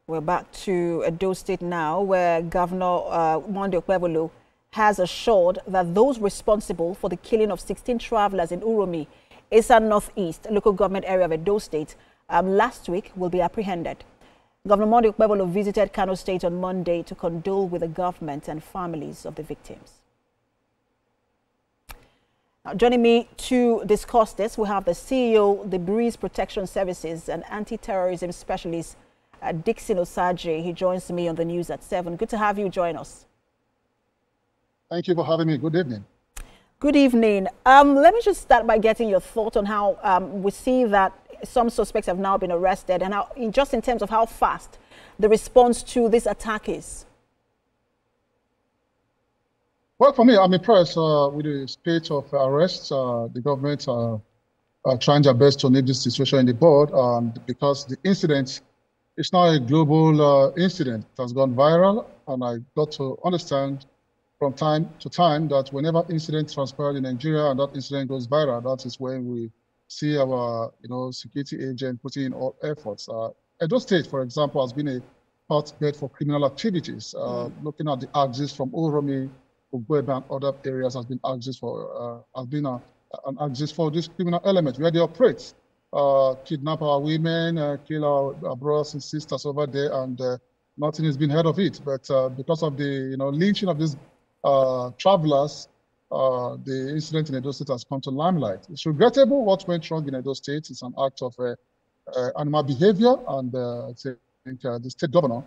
We're back to Edo State now, where Governor Monday Okpebholo has assured that those responsible for the killing of 16 travelers in Uromi, Eastern Northeast local government area of Edo State, last week will be apprehended. Governor Monday Okpebholo visited Kano State on Monday to condole with the government and families of the victims. Now, joining me to discuss this, we have the CEO, the Breeze Protection Services and Anti-Terrorism Specialist, Dixon Osaje. He joins me on the news at 7. Good to have you join us. Thank you for having me. Good evening. Good evening. Let me just start by getting your thought on how we see that some suspects have now been arrested and how, just in terms of how fast the response to this attack is. Well, for me, I'm impressed with the spate of arrests. The government are trying their best to nip this situation in the bud because the incident is now a global incident. It has gone viral, and I got to understand from time to time that whenever incident transpires in Nigeria and that incident goes viral, that is when we see our security agent putting in all efforts. Edo State, for example, has been a hotbed for criminal activities. Looking at the axis from Uromi, Okpebholo, and other areas has been an axis for this criminal element where they operate. Kidnap our women, kill our brothers and sisters over there, and nothing has been heard of it. But because of the lynching of these travelers, the incident in Edo State has come to limelight. It's regrettable what went wrong in Edo State. It's an act of animal behavior, and I think the state governor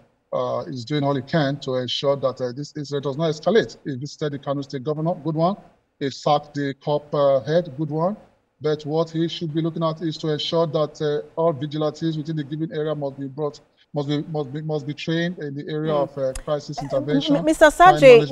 is doing all he can to ensure that this incident does not escalate. He visited the Kano State governor, good one. He sacked the cop head, good one. But what he should be looking at is to ensure that all vigilantes within the given area must be trained in the area of crisis intervention. Mr. Saje,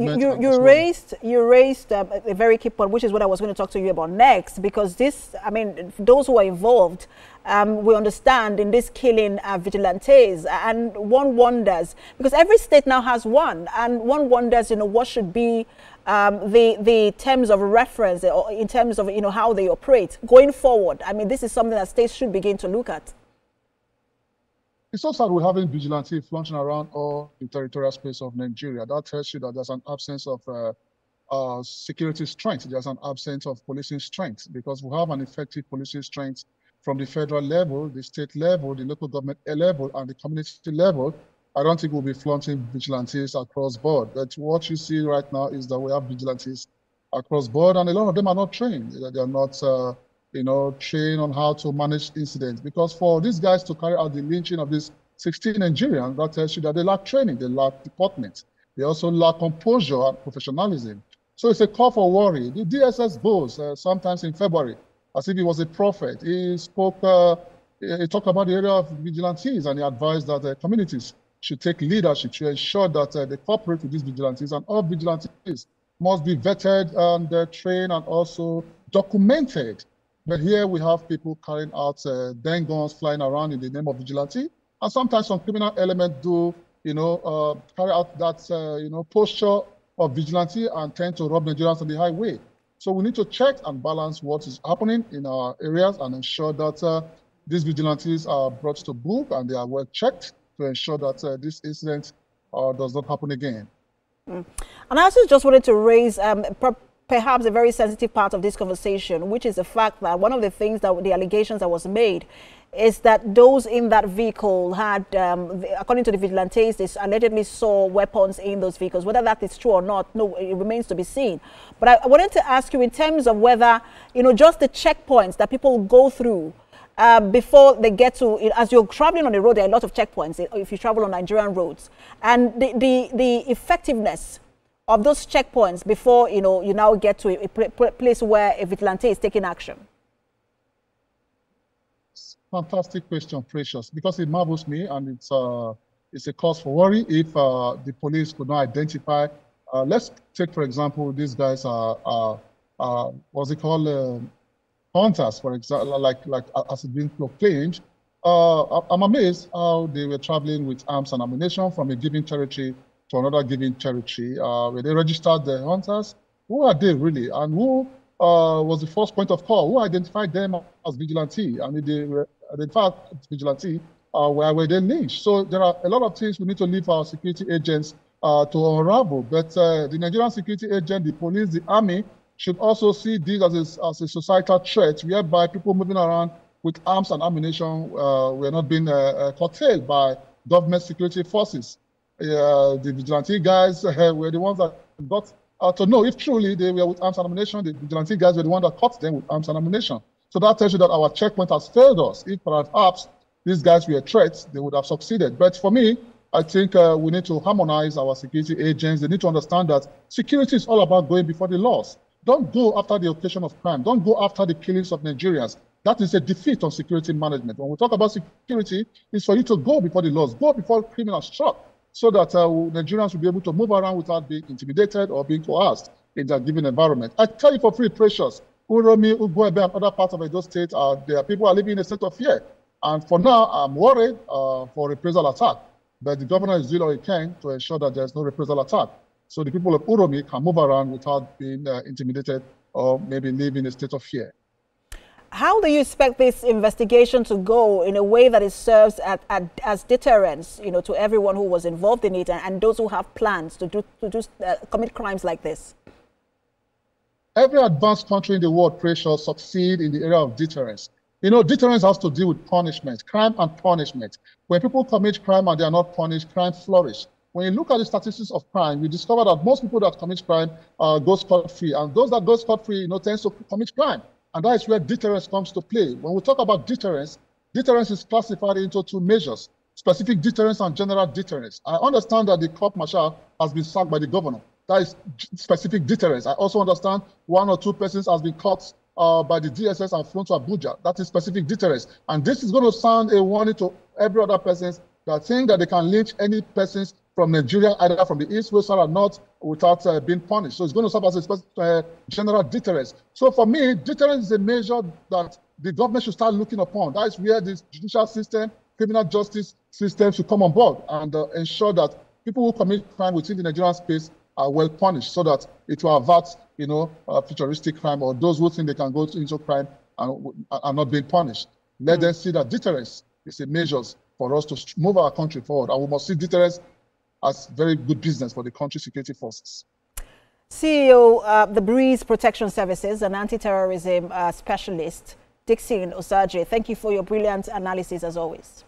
you raised a very key point, which is what I was going to talk to you about next, because this, I mean, those who are involved, we understand in this killing vigilantes, and one wonders, because every state now has one, and one wonders, what should be the terms of reference in terms of, how they operate going forward. I mean, this is something that states should begin to look at. It's so sad we're having vigilante flaunching around all the territorial space of Nigeria. That tells you that there's an absence of security strength. There's an absence of policing strength, because we have an effective policing strength from the federal level, the state level, the local government level, and the community level. I don't think we'll be flaunching vigilantes across board. But what you see right now is that we have vigilantes across board, and a lot of them are not trained. They are not trained on how to manage incidents. Because for these guys to carry out the lynching of these 16 Nigerians, that tells you that they lack training, they lack deportment. They also lack composure and professionalism. So it's a call for worry. The DSS boast, sometimes in February, as if he was a prophet. He spoke, he talked about the area of vigilantes, and he advised that communities should take leadership to ensure that they cooperate with these vigilantes, and all vigilantes must be vetted and trained and also documented. But here we have people carrying out den guns flying around in the name of vigilante, and sometimes some criminal element do, carry out that, posture of vigilante and tend to rob Nigerians on the highway. So we need to check and balance what is happening in our areas and ensure that these vigilantes are brought to book and they are well checked to ensure that this incident does not happen again. And I also just wanted to raise perhaps a very sensitive part of this conversation, which is the fact that one of the things that the allegations that was made is that those in that vehicle had, according to the vigilantes, they allegedly saw weapons in those vehicles. Whether that is true or not, no, it remains to be seen. But I wanted to ask you in terms of whether, just the checkpoints that people go through before they get to, as you're traveling on the road, there are a lot of checkpoints if you travel on Nigerian roads, and the effectiveness of those checkpoints before you now get to a place where a vigilante is taking action. Fantastic question, Precious, because it marvels me, and it's a cause for worry if the police could not identify. Let's take, for example, these guys are what's it called? Hunters, for example, like as it's been proclaimed. I'm amazed how they were traveling with arms and ammunition from a given territory to another given territory. Where they registered the hunters, who are they really, and who was the first point of call? Who identified them as vigilante? And they were identified as vigilante where they live. So there are a lot of things we need to leave our security agents to unravel. But the Nigerian security agent, the police, the army should also see this as a societal threat, whereby people moving around with arms and ammunition were not being curtailed by government security forces. The vigilante guys were the ones that got to know if truly they were with arms and ammunition. The vigilante guys were the ones that caught them with arms and ammunition. So that tells you that our checkpoint has failed us. If perhaps these guys were threats, they would have succeeded. But for me, I think we need to harmonize our security agents. They need to understand that security is all about going before the laws. Don't go after the occasion of crime. Don't go after the killings of Nigerians. That is a defeat on security management. When we talk about security, it's for you to go before the laws, go before criminals struck, so that Nigerians will be able to move around without being intimidated or being coerced in their given environment. I tell you for free, precious, Uromi, Ugwebe, and other parts of Edo State, there are people who are living in a state of fear. And for now, I'm worried for reprisal attack. But the governor is doing all he can to ensure that there's no reprisal attack. So the people of Uromi can move around without being intimidated or maybe live in a state of fear. How do you expect this investigation to go in a way that it serves as deterrence, to everyone who was involved in it and those who have plans to commit crimes like this? Every advanced country in the world, precious, succeed in the area of deterrence. Deterrence has to do with punishment, crime and punishment. When people commit crime and they are not punished, crime flourishes. When you look at the statistics of crime, you discover that most people that commit crime go scot-free, and those that go scot-free, tends to commit crime. And that is where deterrence comes to play. When we talk about deterrence, deterrence is classified into two measures: specific deterrence and general deterrence. I understand that the court martial has been sacked by the governor. That is specific deterrence. I also understand one or two persons has been caught by the DSS and flown to Abuja. That is specific deterrence. And this is going to sound a warning to every other person that think that they can lynch any persons from Nigeria, either from the east, west, or north, without being punished. So it's going to serve as a general deterrence. So for me, deterrence is a measure that the government should start looking upon. That is where the judicial system, criminal justice system should come on board and ensure that people who commit crime within the Nigerian space are well punished, so that it will avert, futuristic crime, or those who think they can go into crime and are not being punished. Let them see that deterrence is a measure for us to move our country forward, and we must see deterrence as very good business for the country's security forces. CEO, the Breeze Protection Services, an anti-terrorism specialist, Dixon Osaje, thank you for your brilliant analysis as always.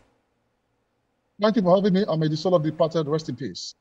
Thank you for having me, and may the soul of the departed rest in peace.